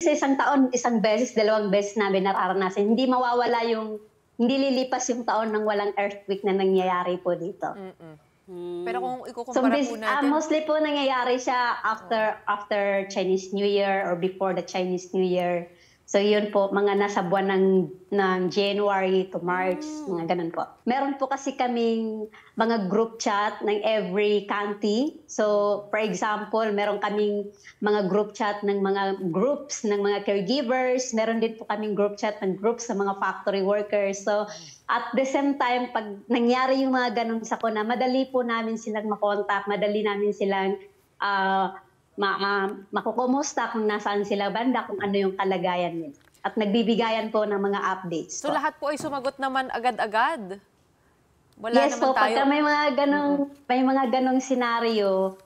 Sa isang taon, isang beses, dalawang beses namin nararanasan. Hindi mawawala hindi lilipas yung taon ng walang earthquake na nangyayari po dito. Pero kung So, ikukumpara po natin, mostly po nangyayari siya after Chinese New Year or before the Chinese New Year. So, yun po, mga nasa buwan ng January to March, mga ganun po. Meron po kasi kaming mga group chat ng every county. So, for example, meron kaming mga group chat ng mga groups ng mga caregivers. Meron din po kaming group chat ng groups ng mga factory workers. So, at the same time, pag nangyari yung mga ganun sa kuna, madali po namin silang makontak, madali namin silang makukumusta kung nasaan sila banda, kung ano yung kalagayan nila. At nagbibigayan po ng mga updates so po. lahat po ay sumagot naman agad-agad? Wala Yes naman po, tayo. pagka may mga ganong senaryo,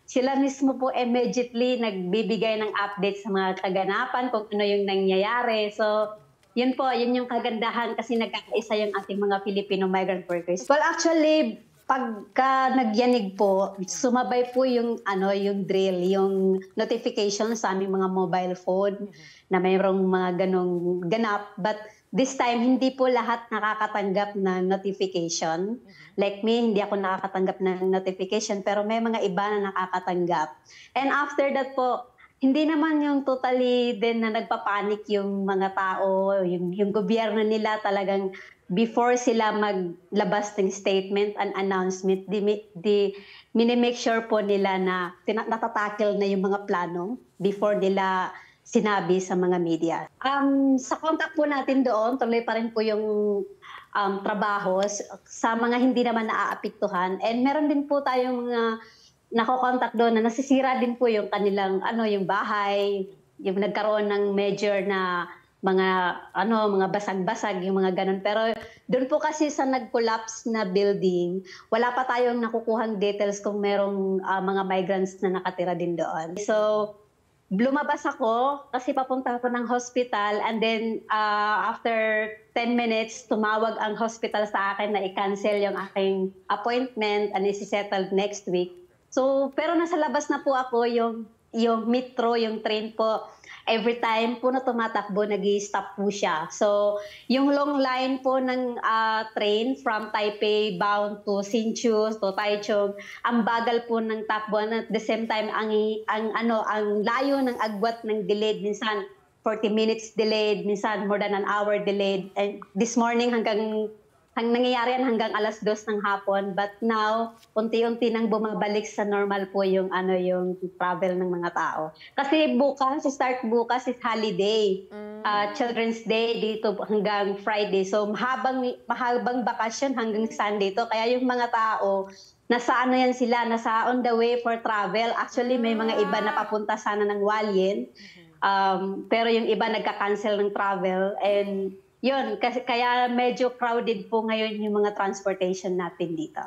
sila mismo po immediately nagbibigay ng update sa mga kaganapan kung ano yung nangyayari. So, yun po, yun yung kagandahan kasi nagkakaisa yung ating mga Filipino migrant workers. Well, actually, pagka nagyanig po, sumabay po yung drill, yung notification sa aming mga mobile phone na mayroong mga ganong ganap. But this time, hindi po lahat nakakatanggap ng notification. Like me, hindi ako nakakatanggap ng notification, pero may mga iba na nakakatanggap. And after that po, hindi naman yung totally din na nagpapanik yung mga tao, yung gobyerno nila talagang before sila maglabas ng statement and announcement, minimake sure po nila na natatakil na yung mga plano before nila sinabi sa mga media. Sa contact po natin doon, tuloy pa rin po yung trabaho sa mga hindi naman naaapektuhan. And meron din po tayong mga nako-contact doon na nasisira din po yung kanilang yung bahay, yung nagkaroon ng major na mga basag-basag, yung mga ganun. Pero doon po kasi sa nag-collapse na building, wala pa tayong nakukuhang details kung merong mga migrants na nakatira din doon. So, lumabas ako kasi papunta ako ng hospital, and then after 10 minutes, tumawag ang hospital sa akin na i-cancel yung aking appointment and isi-settle next week. So, pero nasa labas na po ako, yung metro, yung train po, every time po na tumatakbo, nag-i-stop po siya. So, yung long line po ng train from Taipei bound to Hsinchu, to Taichung, ang bagal po ng takbo. At the same time, ang layo ng agwat ng delayed, minsan 40 minutes delayed, minsan more than an hour delayed. And this morning nangyayari yan hanggang 2:00 ng hapon, but now unti-unti nang bumabalik sa normal po yung travel ng mga tao. Kasi start bukas is holiday. Children's Day dito hanggang Friday. So mahabang bakasyon hanggang Sunday to. Kaya yung mga tao nasa yan sila, nasa on the way for travel. Actually may mga iba na papunta sana ng Hualien. Pero yung iba nagka-cancel ng travel, and yun, kaya medyo crowded po ngayon yung mga transportation natin dito.